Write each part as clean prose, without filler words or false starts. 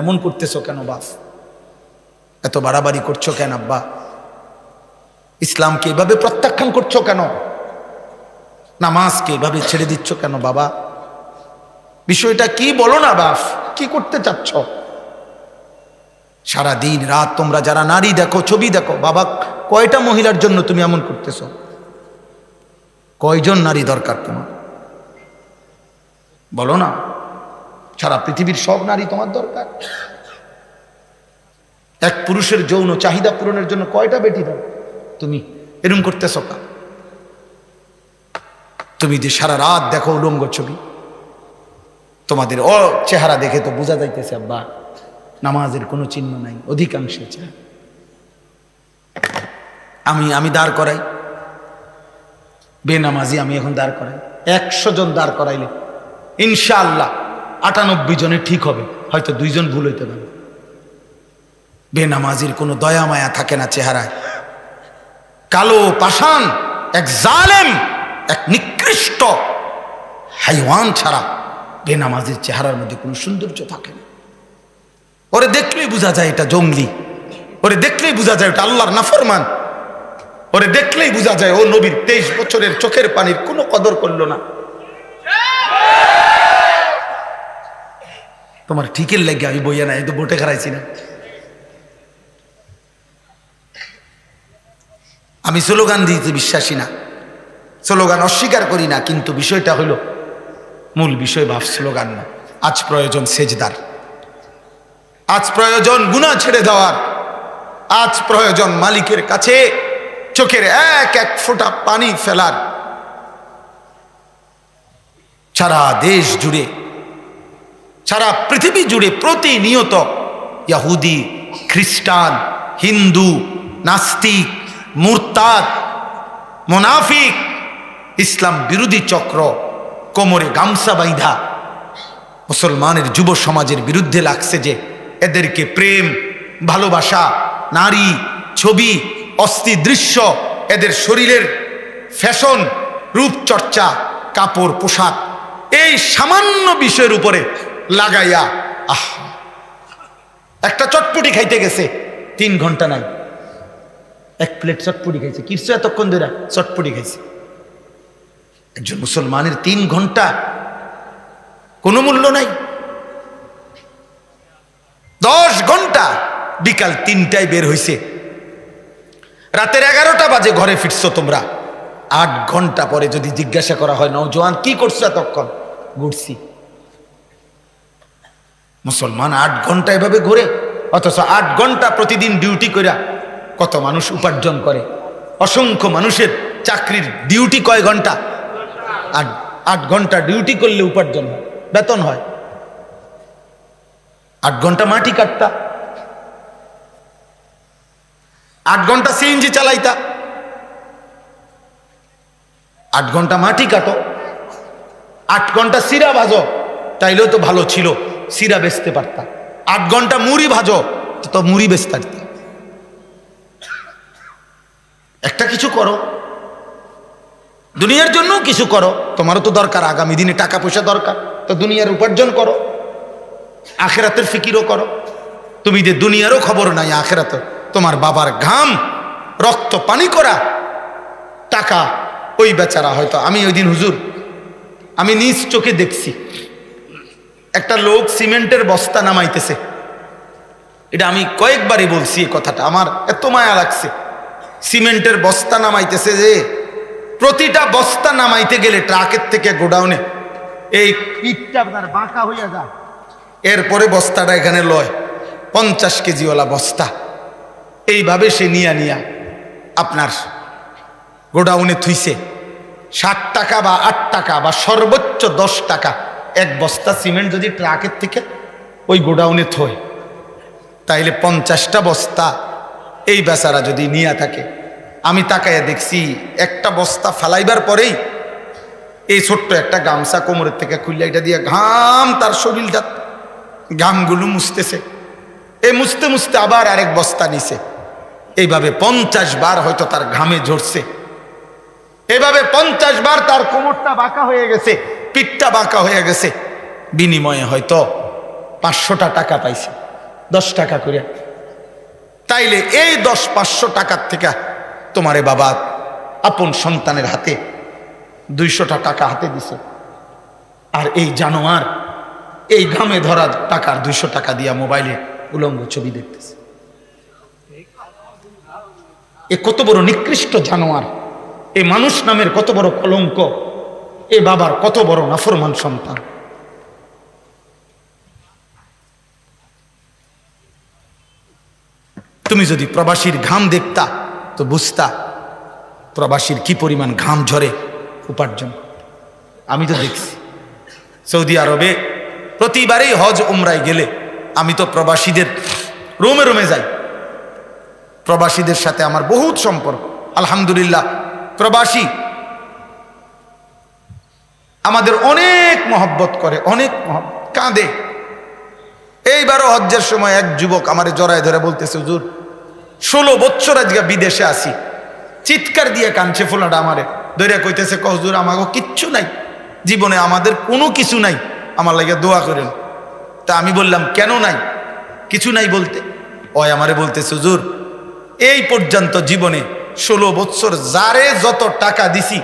এমন করতেছো কেন বাপ? এত বাড়াবাড়ি করছো কেন আব্বা? ইসলামকে এভাবে প্রত্যাখ্যান করছো কেন? নামাজকে এভাবে ছেড়ে দিচ্ছ কেন বাবা? বিষয়টা কি বলো না বাপ, কি করতে চাচ্ছ? সারা দিন রাত তোমরা যারা নারী দেখো, ছবি দেখো, বাবা কয়টা মহিলার জন্য তুমি এমন করতেছো? কয়জন নারী দরকার তোমার বলো না? সারা পৃথিবীর সব নারী তোমার দরকার? এক পুরুষের যৌন চাহিদা পূরণের জন্য কয়টা বেটি দাও? তুমি এরকম করতেছো না? তুমি যে সারা রাত দেখো উলঙ্গ ছবি, তোমাদের চেহারা দেখে তো বোঝা যাইতেছে আব্বা নামাজের কোনো চিহ্ন নাই অধিকাংশের চেহারা। আমি দাঁড় করাই বেনামাজি, আমি এখন দাঁড় করাই 100 জন দাঁড় করাইলে ইনশাআল্লাহ 98 জনে ঠিক হবে, হয়তো 2 জন ভুল হইতে পারে। বেনামাজির কোনো দয়া মায়া থাকে না চেহারায়। কালো পাষাণ এক জালেম, এক নিকৃষ্ট হাইওয়ান ছাড়া বেনামাজির চেহারার মধ্যে কোনো সৌন্দর্য থাকে না। ওরে দেখলেই বোঝা যায় এটা জঙ্গলি, ওরে দেখলেই বোঝা যায় ওটা আল্লাহর নাফরমান, ওরে দেখলেই বোঝা যায় ও নবীর 23 বছরের চোখের পানির কোনো কদর করলো না। তোমার ঠিকের লাগে আমি বইয়া না, এই তো বোটে খারাইছি না। আমি স্লোগান দিতে বিশ্বাসী না, স্লোগান অস্বীকার করি না, কিন্তু বিষয়টা হলো মূল বিষয় ভাব স্লোগান না। আজ প্রয়োজন সেজদার, আজ প্রয়োজন গুনাহ ছেড়ে দেওয়ার, আজ প্রয়োজন মালিকের কাছে চোখের এক এক ফোঁটা পানি ফেলার। সারা দেশ জুড়ে, সারা পৃথিবী জুড়ে প্রতিনিয়ত ইহুদি, খ্রিস্টান, হিন্দু, নাস্তিক, মুরতাদ, মুনাফিক, ইসলাম বিরোধী চক্র কোমরে গামছা বাইধা মুসলমানের যুব সমাজের বিরুদ্ধে লাগছে যে এদেরকে প্রেম, ভালোবাসা, নারী, ছবি, অস্থি দৃশ্য, এদের শরীরের ফ্যাশন, রূপচর্চা, কাপড়, পোশাক, এই সামান্য বিষয়ের উপরে লাগাইয়া একটা চটপটি খাইতে গেছে 3 ঘন্টা নাই, 1 প্লেট চটপটি খাইছে। কিছু এতক্ষণ ধরে চটপটি খাইছে। একজন মুসলমানের 3 ঘন্টা কোনো মূল্য নাই। 10 ঘন্টা, বিকাল 3টায় বের হইছে, রাতের 11টা বাজে ঘরে ফিরছো তোমরা। 8 ঘন্টা পরে যদি জিজ্ঞাসা করা হয় নওজোয়ান কি করছো এতক্ষণ? ঘুরছি। মুসলমান 8 ঘন্টা এভাবে ঘুরে, অথচ 8 ঘন্টা প্রতিদিন ডিউটি কইরা কত মানুষ উপার্জন করে। অসংখ্য মানুষের চাকরির ডিউটি কয় ঘন্টা? 8 ঘন্টা ডিউটি করলে উপার্জন হয়, বেতন হয়। 8 ঘন্টা মাটি কাটতা, 8 ঘন্টা সিএনজি চালাইতা, 8 ঘন্টা মাটি কাটো, 8 ঘন্টা সিরা ভাজো, তাইলেও তো ভালো ছিল, সিরা বেচতে পারতা। 8 ঘন্টা মুড়ি ভাজো, তো মুড়ি বেচতে পারতা। একটা কিছু করো, দুনিয়ার জন্য কিছু করো, তোমারও তো দরকার, আগামী দিনে টাকা পয়সা দরকার, তো দুনিয়ার উপার্জন করো, আখেরাতের ফিকিরও করো। তুমি যে দুনিয়ারও খবর নাই, আখেরাত তোমার বাবার ঘাম রক্ত পানি করা টাকা, ওই বেচারা হয়তো। আমি ওই দিন হুজুর, আমি নিজ চোখে দেখছি একটা লোক সিমেন্টের বস্তা নামাইতেছে। এটা আমি কয়েকবারই বলছি এই কথাটা, আমার এত মায়া লাগছে। সিমেন্টের বস্তা নামাইতেছে, যে প্রতিটা বস্তা নামাইতে গেলে ট্রাকের থেকে গোডাউনে এই পিঠটা আপনার বাঁকা হইয়া যায়, এরপরে বস্তাটা এখানে লয় 50 কেজিওয়ালা বস্তা। এইভাবে সে নিয়া আপনার গোডাউনে থুইছে। 60 টাকা বা 8 টাকা বা সর্বোচ্চ 10 টাকা এক বস্তা সিমেন্ট যদি ট্রাকের থেকে ওই গোডাউনে থয়, তাইলে 50টা বস্তা এই বেচারা যদি নিয়ে থাকে। আমি তাকাইয়া দেখছি একটা বস্তা ফালাইবার পরেই এই ছোট্ট একটা গামছা কোমরের থেকে খুললে এটা দিয়ে ঘাম, তার শরীরটা ঘামগুলো মুছতেছে। এই মুছতে মুছতে আবার আরেক বস্তা নিছে। এইভাবে 50 বার হয়তো তার ঘামে ঝরছে। এভাবে 50 বার তার কোমরটা বাঁকা হয়ে গেছে, পিঠটা বাঁকা হয়ে গেছে। বিনিময়ে হয়তো 500টা টাকা পাইছে। 10 টাকা করে। তাইলে এই 500 টাকার থেকে তোমারে বাবা আপন সন্তানের হাতে 200টা টাকা হাতে দিছে, আর এই জানোয়ার এই ঘামে ধরা টাকার 200 টাকা দিয়া মোবাইলে উলঙ্গ ছবি দেখতেছে। এ কত বড় নিকৃষ্ট জানোয়ার, এ মানুষ নামের কত বড় কলঙ্ক, এ বাবার কত বড় নাফরমান সন্তান। তুমি যদি প্রবাসীর ঘাম দেখতা তো বুঝতা প্রবাসীর কি পরিমাণ ঘাম ঝরে উপার্জন। আমি তো দেখছি সৌদি আরবে প্রতিবারেই হজ উমরায় গেলে আমি তো প্রবাসীদের রুমে রুমে যাই, প্রবাসীদের সাথে আমার বহুত সম্পর্ক আলহামদুলিল্লাহ। প্রবাসী আমাদের অনেক মহব্বত করে, অনেক কাঁদে। এইবারও হজ্জের সময় এক যুবক আমারে জড়ায় ধরে বলতেছে, হুজুর 16 বছর আজকে বিদেশে আসি, চিৎকার দিয়ে কাঁদছে ফোলাটা আমারে ধরে কইতেছে, হুজুর আমাকে কিচ্ছু নাই জীবনে, আমাদের কোনো কিছু নাই, আমার লাগে দোয়া করেন। তা আমি বললাম কেন নাই? কিছু নাই বলতে ওই আমারে বলতেছে, হুজুর এই পর্যন্ত জীবনে 16 বছর যারে যত টাকা দিছি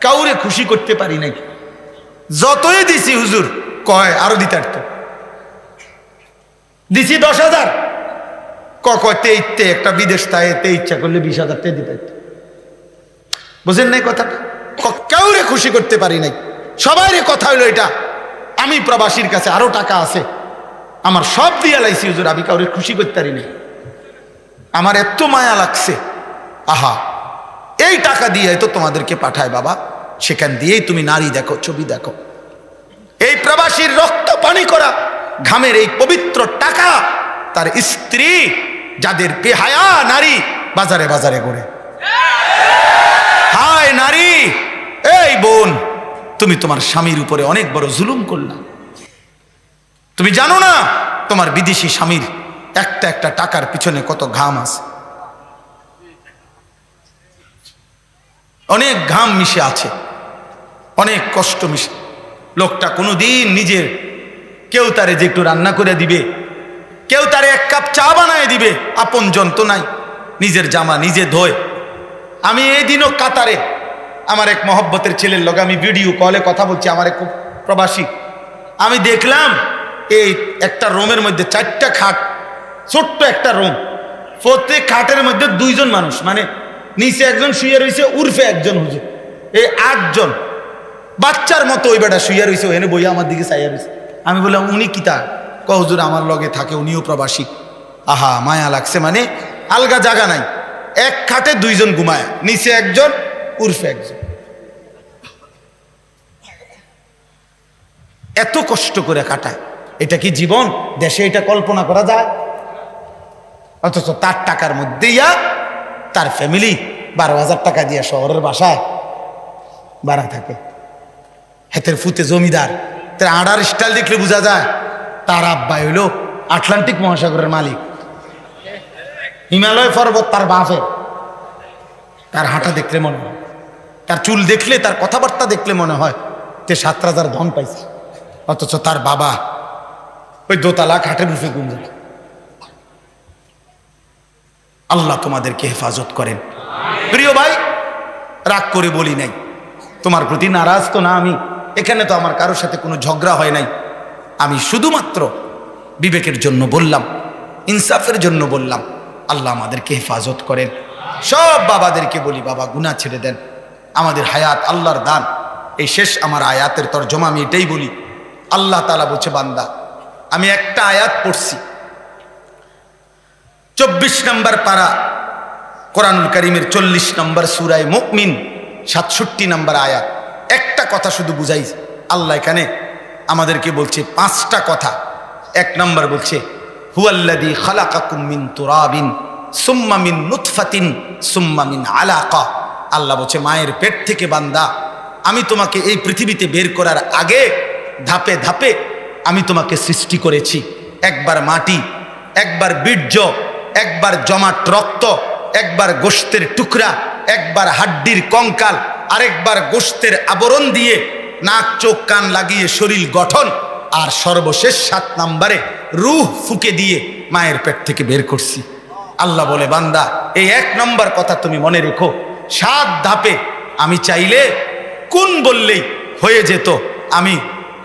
কাউরে খুশি করতে পারি নাই, যতই দিছি হুজুর কয় আরো দিতে পারতো, দিছি 10,000 কতে ইতে একটা বিদেশ তাইতে ইচ্ছা করলে 20,000 দিতে পারতো। বুঝেন নাই কথাটা? কাউরে খুশি করতে পারি নাই। সবাইরে কথা হইলো এটা, আমি প্রবাসীর কাছে আরো টাকা আছে, আমার সব দিয়া লাইছি হুজুর, আমি কাউরে খুশি করতে পারি নাই। আমার এত মায়া লাগছে, আহা এই টাকা দিয়ে তো তোমাদেরকে পাঠায় বাবা, সেখান দিয়েই তুমি নারী দেখো, ছবি দেখো। এই প্রবাসীর রক্ত পানি করা ঘামের এই পবিত্র টাকা তার স্ত্রী, যাদের বেহায়া নারী বাজারে বাজারে ঘুরে। হায় নারী, এই বোন, তুমি তোমার স্বামীর উপরে অনেক বড় জুলুম করলা। তুমি জানো না তোমার বিদেশি স্বামীর একটা একটা টাকার পিছনে কত ঘাম আছে, অনেক ঘাম মিশে আছে, অনেক কষ্ট মিশে। লোকটা কোনোদিন নিজের, কেউ তারে যে একটু রান্না করে দিবে, কেউ তারে 1 কাপ চা বানায় দিবে, আপন জন তো নাই, নিজের জামা নিজে ধোয়। আমি এই দিনও কাতারে আমার এক মহব্বতের ছেলের লগে আমি ভিডিও কলে কথা বলছি, আমার এক প্রবাসী, আমি দেখলাম এই একটা রুমের মধ্যে 4টা খাট, ছোট্ট একটা রুম, প্রত্যেক খাটের মধ্যে 2 জন মানুষ, মানে নিচে একজন শুয়ে রয়েছে, উর্ফে একজন হুজুর, এই 8 জন বাচ্চার মতো ওই বেটা শুয়ে রয়েছে, ওখানে বইয়া আমার দিকে চাইয়া রয়েছে। আমি বললাম উনি কি তা? হুজুর আমার লগে থাকে, উনিও প্রবাসী। আহা মায়া লাগছে, মানে আলগা জায়গা নাই, এক খাটে 2 জন ঘুমায়, নিচে একজন উর্ফে একজন। এত কষ্ট করে কাটায়, এটা কি জীবন? দেশে এটা কল্পনা করা যায়? অথচ তার টাকার মধ্যে তার ফ্যামিলি 12,000 টাকা দিয়ে শহরের বাসায় ভাড়া থাকে। হাতের ফুতে জমিদার, তার আড়ার স্টাইল দেখলে বোঝা যায় তার আব্বা হইল আটলান্টিক মহাসাগরের মালিক, হিমালয় পর্বত তার বাপের। তার হাঁটা দেখলে মনে হয়, তার চুল দেখলে, তার কথাবার্তা দেখলে মনে হয় তে 7,000 ধন পাইছে, অথচ তার বাবা ওই দোতলা খাটের রূপে গুম যায়। আল্লাহ তোমাদেরকে হেফাজত করেন। প্রিয় ভাই, রাগ করে বলি নাই, তোমার প্রতি নারাজ তো না আমি, এখানে তো আমার কারোর সাথে কোনো ঝগড়া হয় নাই, আমি শুধুমাত্র বিবেকের জন্য বললাম, ইনসাফের জন্য বললাম। আল্লাহ আমাদেরকে হেফাজত করেন। সব বাবাদেরকে বলি, বাবা গুনাহ ছেড়ে দেন, আমাদের হায়াত আল্লাহর দান। এই শেষ আমার আয়াতের তরজমা আমি এটাই বলি। আল্লাহ তাআলা বলছে, বান্দা আমি একটা আয়াত পড়ছি, 24 নম্বর পারা কোরআনুল কারীমের 40 নম্বর সূরায়ে মুমিন 67 নম্বর আয়াত। একটা কথা শুধু বুঝাই, আল্লাহ এখানে আমাদেরকে বলছে 5টা কথা। 1 নম্বর বলছে, হুয়াল্লাযী খালাকাকুম মিন তুরাবিন সুম্মা মিন নুতফাতিন সুম্মা মিন আলাকা। আল্লাহ বলছে, মায়ের পেট থেকে বান্দা আমি তোমাকে এই পৃথিবীতে বের করার আগে ধাপে ধাপে আমি তোমাকে সৃষ্টি করেছি। একবার মাটি, একবার বীর্য, একবার জমাট রক্ত, একবার গোশতের টুকরা, একবার হাড্ডির কঙ্কাল, আরেকবার গোশতের আবরণ দিয়ে নাক চোখ কান লাগিয়ে শরীর গঠন। আর সর্বশেষ 7 নম্বরে রূহ ফুঁকে দিয়ে মায়ের পেট থেকে বের করছি। আল্লাহ বলে, বান্দা এই 1 নম্বর কথা তুমি মনে রেখো। 7 ধাপে আমি চাইলে কুন বললেই হয়ে যেত। আমি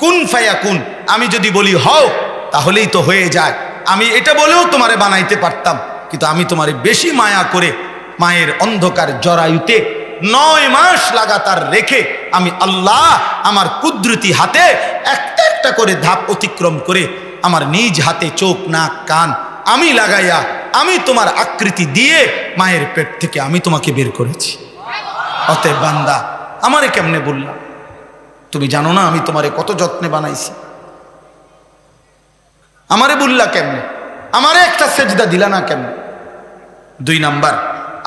কুন ফায়াকুন, আমি যদি বলি হও তাহলেই তো হয়ে যায়। আমি এটা বলেও তোমারে বানাইতে পারতাম, কিন্তু আমি তোমারে বেশি মায়া করে মায়ের অন্ধকার জরায়ুতে 9 মাস লাগাতার রেখে আমি আল্লাহ আমার কুদরতি হাতে একটা একটা করে ধাপ অতিক্রম করে আমার নিজ হাতে চোখ নাক কান আমি লাগাইয়া আমি তোমার আকৃতি দিয়ে মায়ের পেট থেকে আমি তোমাকে বের করেছি। অতএব বান্দা আমারে কেমনে বললাম? তুমি জানো না আমি তোমারে কত যত্নে বানাইছি? আমারে বললা কেমনে? আমারে একটা সেজদা দিলা না কেমনে? 2 নাম্বার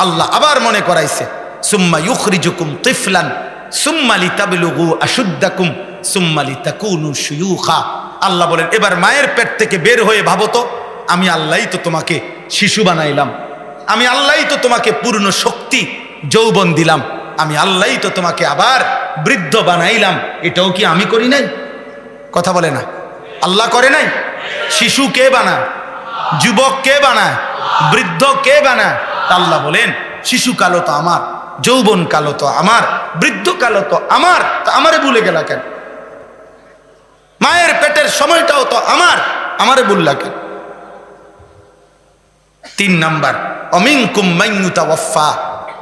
আল্লাহ আবার মনে করাইছে, সুম্মা ইউখরিজুকুম তিফলান সুম্মা লিতাবলুগু আশুদ্দাকুম সুম্মা লিতাকুনু শুয়ুখা। আল্লাহ বলেন, এবার মায়ের পেট থেকে বের হয়ে ভাবো তো, আমি আল্লাহই তো তোমাকে শিশু বানাইলাম, আমি আল্লাহই তো তোমাকে পূর্ণ শক্তি যৌবন দিলাম, আমি আল্লাহই তো তোমাকে আবার বৃদ্ধ বানাইলাম। এটাও কি আমি করি নাই? কথা বলে না, আল্লাহ করে নাই? শিশু কে বানায়? যুবক কে বানায়? বৃদ্ধ কে বানায়? আল্লাহ বলেন, শিশু কালো তো আমার, যৌবন কালো তো আমার, বৃদ্ধ কালো তো আমার, তা আমারে ভুলে গেলা কেন? মায়ের পেটের সময়টাও তো আমার, আমারে ভুললা কেন? 3 নাম্বার অমিনকুম মান ইউতাওয়াফা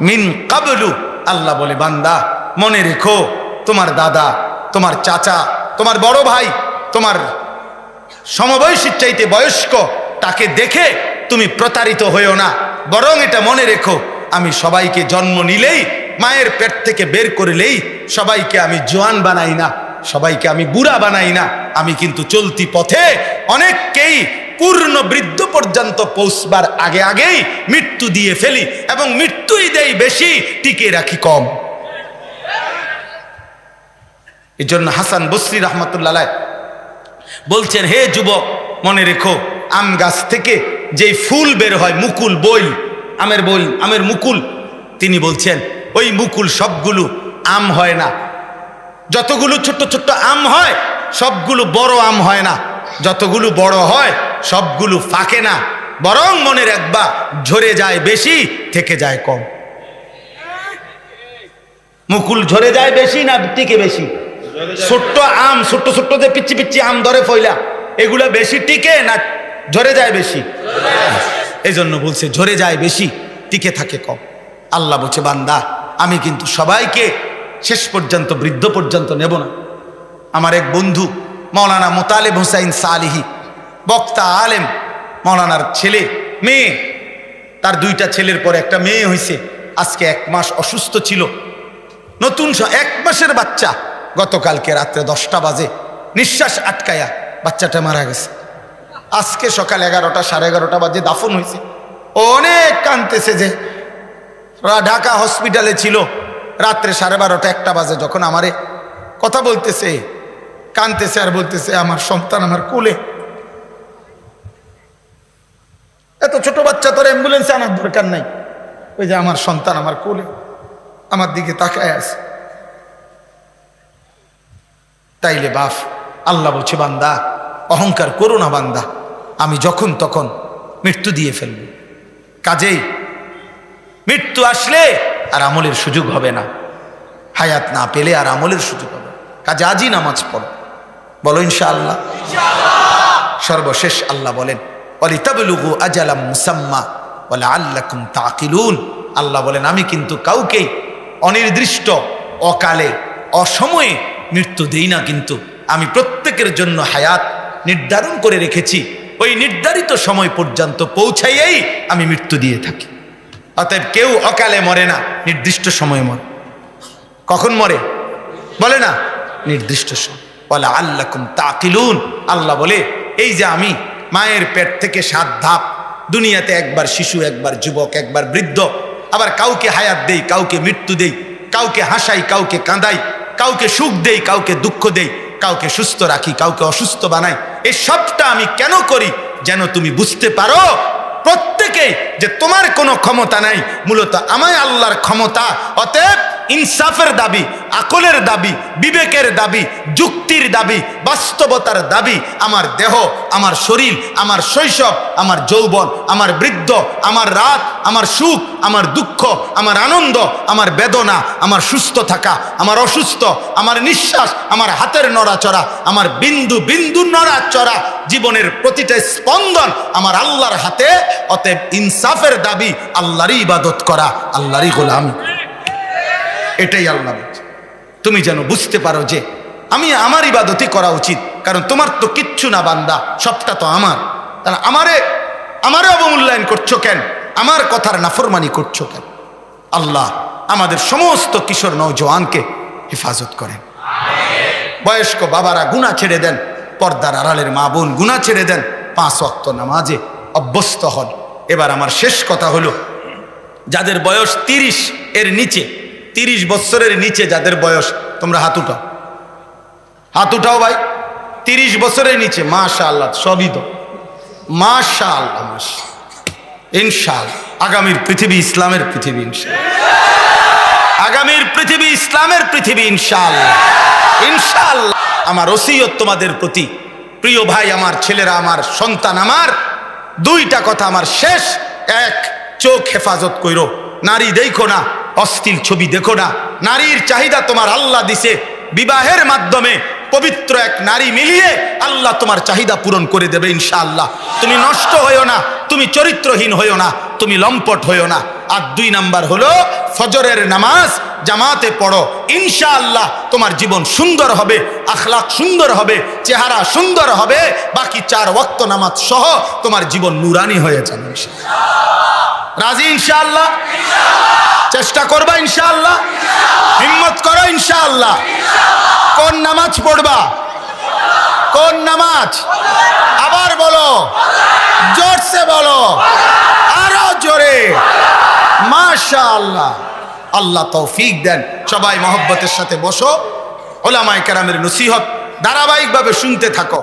মিন ক্বাবলু। আল্লাহ বলে, বান্দা মনে রেখো, তোমার দাদা, তোমার চাচা, তোমার বড় ভাই, তোমার সমবয়সীর চাইতে বয়স্ক, তাকে দেখে তুমি প্রতারিত হইও না। বরং এটা মনে রেখো, আমি সবাইকে জন্ম নিলেই, মায়ের পেট থেকে বের করলেই সবাইকে আমি জোয়ান বানাই না, সবাইকে আমি বুড়া বানাই না। আমি কিন্তু চলতি পথে অনেককেই পূর্ণ বৃদ্ধ পর্যন্ত পৌঁছবার আগে আগেই মৃত্যু দিয়ে ফেলি, এবং মৃত্যুই দেই বেশি, টিকে রাখি কম। এই জন্য হাসান বসরি রহমতুল্লাহ আলাইহ বলছেন, হে যুবক মনে রেখো, আম গাছ থেকে যে ফুল বের হয়, মুকুল বইল, আমের বইল, আমের মুকুল, তিনি বলছেন ওই মুকুল সবগুলো আম হয় না। যতগুলো ছোট্ট ছোট্ট আম হয় সবগুলো বড় আম হয় না, যতগুলো বড় হয় সবগুলো ফাঁকে না, বরং মনে রাখবা ঝরে যায় বেশি, থেকে যায় কম। মুকুল ঝরে যায় বেশি না টিকে বেশি? ছোট্ট আম, ছোট্ট ছোট্ট যে পিচ্ছি পিচ্ছি আম ধরে ফইলা, এগুলা বেশি টিকে না ঝরে যায় বেশি? এই জন্য বলছে ঝরে যায় বেশি, টিকে থাকে কম। আল্লাহ বলছে, বান্দা আমি কিন্তু সবাইকে শেষ পর্যন্ত বৃদ্ধ পর্যন্ত নেব না। আমার এক বন্ধু মৌলানা মোতালেব হুসাইন সালিহি, বক্তা আলেম, মৌলানার ছেলে মেয়ে, তার 2টা ছেলের পরে একটা মেয়ে হয়েছে। আজকে 1 মাস অসুস্থ ছিল, নতুন 1 মাসের বাচ্চা। গতকালকে রাত্রে 10টা বাজে নিঃশ্বাস আটকায়া বাচ্চাটা মারা গেছে। আজকে সকাল 11টা 11:30 বাজে দাফন হয়েছে। অনেক কাঁদতেছে যে ঢাকা হসপিটালে ছিল, রাত্রে 12:30 1টা বাজে যখন আমারে কথা বলতেছে, কাঁদতেছে আর বলতেছে, আমার সন্তান আমার কোলে। এত ছোট বাচ্চা, তোর অ্যাম্বুলেন্সে আনার দরকার নাই, ওই যে আমার সন্তান আমার কোলে, আমার দিকে তাকায় আছে। তাইলে বাপ, আল্লাহ বলছে, বান্দা অহংকার করো না বান্দা, আমি যখন তখন মৃত্যু দিয়ে ফেলব। কাজেই মৃত্যু আসলে আর আমলের সুযোগ হবে না, হায়াত না পেলে আর আমলের সুযোগ হবে। কাজে আজই নামাজ পড়ো, বলো ইনশাআল্লাহ। সর্বশেষ আল্লাহ বলেন, ওয়ালিতাবলুগু আজালাম মুসাম্মা ওয়ালাআল্লাকুম তাকিলুন। আল্লাহ বলেন, আমি কিন্তু কাউকেই অনির্দিষ্ট, অকালে, অসময়ে মৃত্যু দেই না, কিন্তু আমি প্রত্যেকের জন্য হায়াত নির্ধারণ করে রেখেছি। ওই নির্ধারিত সময় পর্যন্ত পৌঁছাইয়েই আমি মৃত্যু দিয়ে থাকি। অতএব কেউ অকালে মরে না, নির্দিষ্ট সময়ে মরে। কখন মরে বলে না? নির্দিষ্ট সময়। ওয়ালাআল্লাকুম তাকিলুন। আল্লাহ বলে, এই যে আমি মায়ের পেট থেকে 7 ধাপ, দুনিয়াতে একবার শিশু, একবার যুবক, একবার বৃদ্ধ, আবার কাউকে হায়াত দেই, কাউকে মৃত্যু দেই, কাউকে হাসাই, কাউকে কাঁদাই, কাউকে সুখ দেই, কাউকে দুঃখ দেই, কাউকে সুস্থ রাখি, কাউকে অসুস্থ বানাই। এই সবটা আমি কেন করি? যেন তুমি বুঝতে পারো প্রত্যেকেই যে তোমার কোনো ক্ষমতা নাই, মূলত আমায় আল্লাহর ক্ষমতা। অতএব ইনসাফের দাবি, আকলের দাবি, বিবেকের দাবি, যুক্তির দাবি, বাস্তবতার দাবি। আমার দেহ, আমার শরীর, আমার শৈশব, আমার যৌবন, আমার বৃদ্ধ, আমার রাত, আমার সুখ, আমার দুঃখ, আমার আনন্দ, আমার বেদনা, আমার সুস্থ থাকা, আমার অসুস্থ, আমার নিঃশ্বাস, আমার হাতের নড়াচড়া, আমার বিন্দু বিন্দু নড়াচড়া, জীবনের প্রতিটা স্পন্দন আমার আল্লাহর হাতে। অতএব ইনসাফের দাবি, আল্লাহরই ইবাদত করা, আল্লাহরই গোলামি। এটাই আল্লাহ বলছে। তুমি যেন বুঝতে পারো যে আমার ইবাদতই করা উচিত, কারণ তোমার তো কিচ্ছু না বান্দা, সবটা তো আমার। তাহলে আমারে অবমূল্যায়ন করছো কেন? আমার কথার নাফরমানি করছো কেন? আল্লাহ আমাদের সমস্ত কিশোর নওজোয়ানকে হেফাজত করেন। বয়স্ক বাবারা গুনাহ ছেড়ে দেন, পর্দার আড়ালের মা বোন গুনাহ ছেড়ে দেন, 5 ওয়াক্ত নামাজে অভ্যস্ত হন। এবার আমার শেষ কথা হলো, যাদের বয়স 30 এর নিচে, 30 বছরের নিচে যাদের বয়স, তোমরা হাত উঠাও, হাত উঠাও ভাই। 30 বছরের নিচে, মাশাআল্লাহ, সবই তো মাশাআল্লাহ, ইনশাআল্লাহ আগামীর পৃথিবী ইসলামের পৃথিবী, ইনশাআল্লাহ আগামীর পৃথিবী ইসলামের পৃথিবী, ইনশাআল্লাহ ইনশাআল্লাহ। আমার ওসিয়ত তোমাদের প্রতি, প্রিয় ভাই, আমার ছেলেরা, আমার সন্তান, আমার 2টা কথা আমার শেষ। 1, চোখ হেফাজত কইরো, নারী দেখো না, অশ্লীল ছবি দেখো না। নারীর চাহিদা তোমার আল্লাহ দিছে, বিবাহের মাধ্যমে পবিত্র এক নারী মিলিয়ে আল্লাহ তোমার চাহিদা পূরণ করে দেবে ইনশাআল্লাহ। তুমি নষ্ট হইও না, তুমি চরিত্রহীন হইও না, তুমি লম্পট হইও না। আর 2 নাম্বার হলো ফজরের নামাজ জামাতে পড়ো, ইনশাআল্লাহ তোমার জীবন সুন্দর হবে, আখলাক সুন্দর হবে, চেহারা সুন্দর হবে। বাকি 4 ওয়াক্ত নামাজ সহ তোমার জীবন নুরানি হয়ে যাবে ইনশাআল্লাহ। রাজি ইনশাআল্লাহ? চেষ্টা করবা ইনশাআল্লাহ? হিম্মত করো ইনশাআল্লাহ। কোন নামাজ পড়বা? কোন নামাজ? আবার বলো, জোরসে বলো, আরো জোরে। মাশাআল্লাহ, আল্লাহ তৌফিক দেন। সবাই মহব্বতের সাথে বসো, উলামায়ে কেরামের নসিহত ধারাবাহিকভাবে শুনতে থাকো।